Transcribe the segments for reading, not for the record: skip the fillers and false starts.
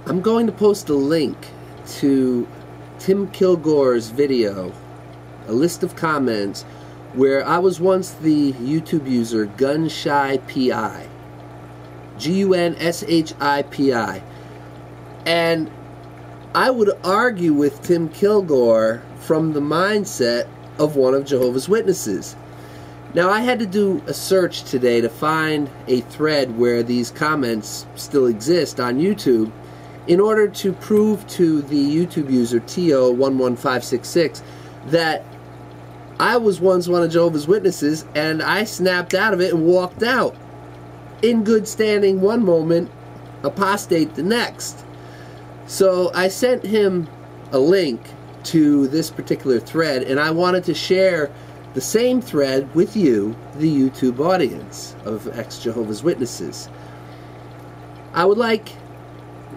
I'm going to post a link to Tim Kilgore's video, a list of comments, where I was once the YouTube user GunShyPI. GUNSHIPI. And I would argue with Tim Kilgore from the mindset of one of Jehovah's Witnesses. Now, I had to do a search today to find a thread where these comments still exist on YouTube in order to prove to the YouTube user TO11566 that I was once one of Jehovah's Witnesses, and I snapped out of it and walked out. In good standing one moment, apostate the next. So I sent him a link to this particular thread, and I wanted to share the same thread with you, the YouTube audience of ex-Jehovah's Witnesses. I would like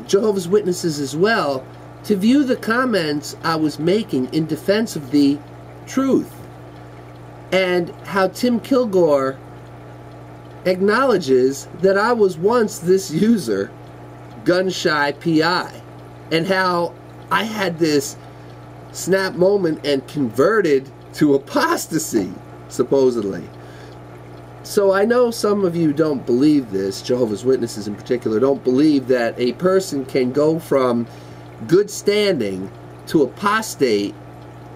Jehovah's Witnesses as well to view the comments I was making in defense of the truth, and how Tim Kilgore acknowledges that I was once this user, GunShyPI, and how I had this snap moment and converted to apostasy, supposedly. So I know some of you don't believe this, Jehovah's Witnesses in particular, don't believe that a person can go from good standing to apostate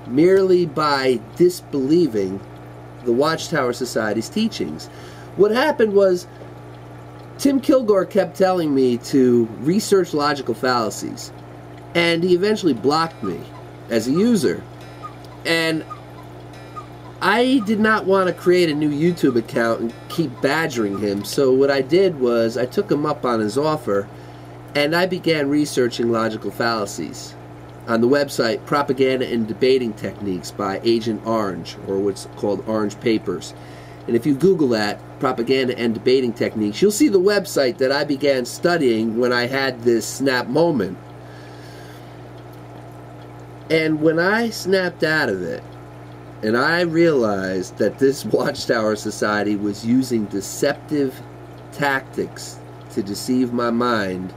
merely by disbelieving the Watchtower Society's teachings. What happened was, Tim Kilgore kept telling me to research logical fallacies, and he eventually blocked me as a user. And I did not want to create a new YouTube account and keep badgering him, so what I did was I took him up on his offer, and I began researching logical fallacies on the website Propaganda and Debating Techniques by Agent Orange, or what's called Orange Papers. And if you Google that, Propaganda and Debating Techniques, you'll see the website that I began studying when I had this snap moment. And when I snapped out of it, and I realized that this Watchtower Society was using deceptive tactics to deceive my mind,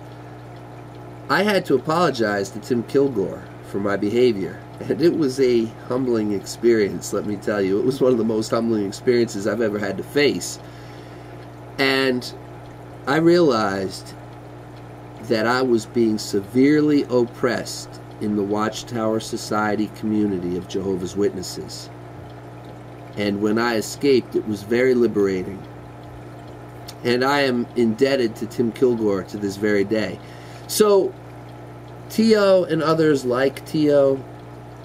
I had to apologize to Tim Kilgore for my behavior. And it was a humbling experience, let me tell you. It was one of the most humbling experiences I've ever had to face. And I realized that I was being severely oppressed in the Watchtower Society community of Jehovah's Witnesses. And when I escaped, it was very liberating. And I am indebted to Tim Kilgore to this very day. So, T.O. and others like T.O.,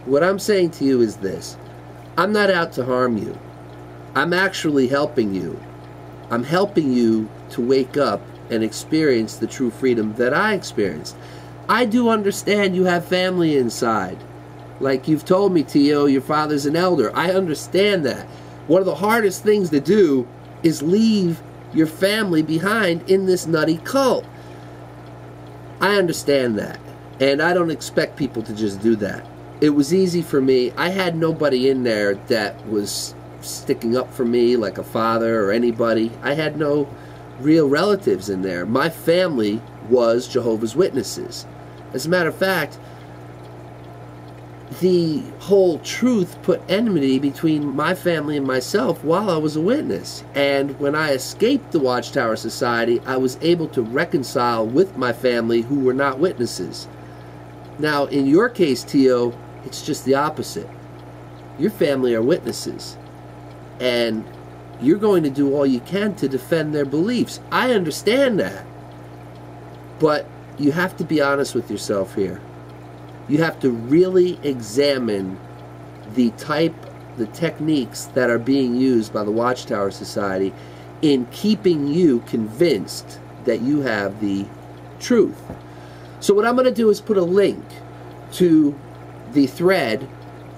what I'm saying to you is this. I'm not out to harm you. I'm actually helping you. I'm helping you to wake up and experience the true freedom that I experienced. I do understand you have family inside. Like you've told me, T.O., your father's an elder. I understand that. One of the hardest things to do is leave your family behind in this nutty cult. I understand that. And I don't expect people to just do that. It was easy for me. I had nobody in there that was sticking up for me like a father or anybody. I had no real relatives in there. My family was Jehovah's Witnesses. As a matter of fact, the whole truth put enmity between my family and myself while I was a witness. And when I escaped the Watchtower Society, I was able to reconcile with my family who were not witnesses. Now, in your case, T.O., it's just the opposite. Your family are witnesses. And you're going to do all you can to defend their beliefs. I understand that. But you have to be honest with yourself here. You have to really examine the techniques that are being used by the Watchtower Society in keeping you convinced that you have the truth. So what I'm going to do is put a link to the thread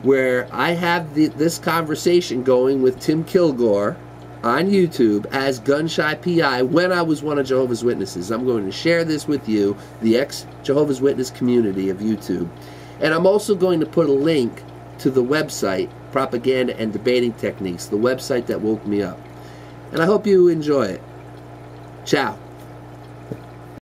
where I have this conversation going with Tim Kilgore on YouTube as GunShyPI when I was one of Jehovah's Witnesses. I'm going to share this with you, the ex-Jehovah's Witness community of YouTube. And I'm also going to put a link to the website, Propaganda and Debating Techniques, the website that woke me up. And I hope you enjoy it. Ciao.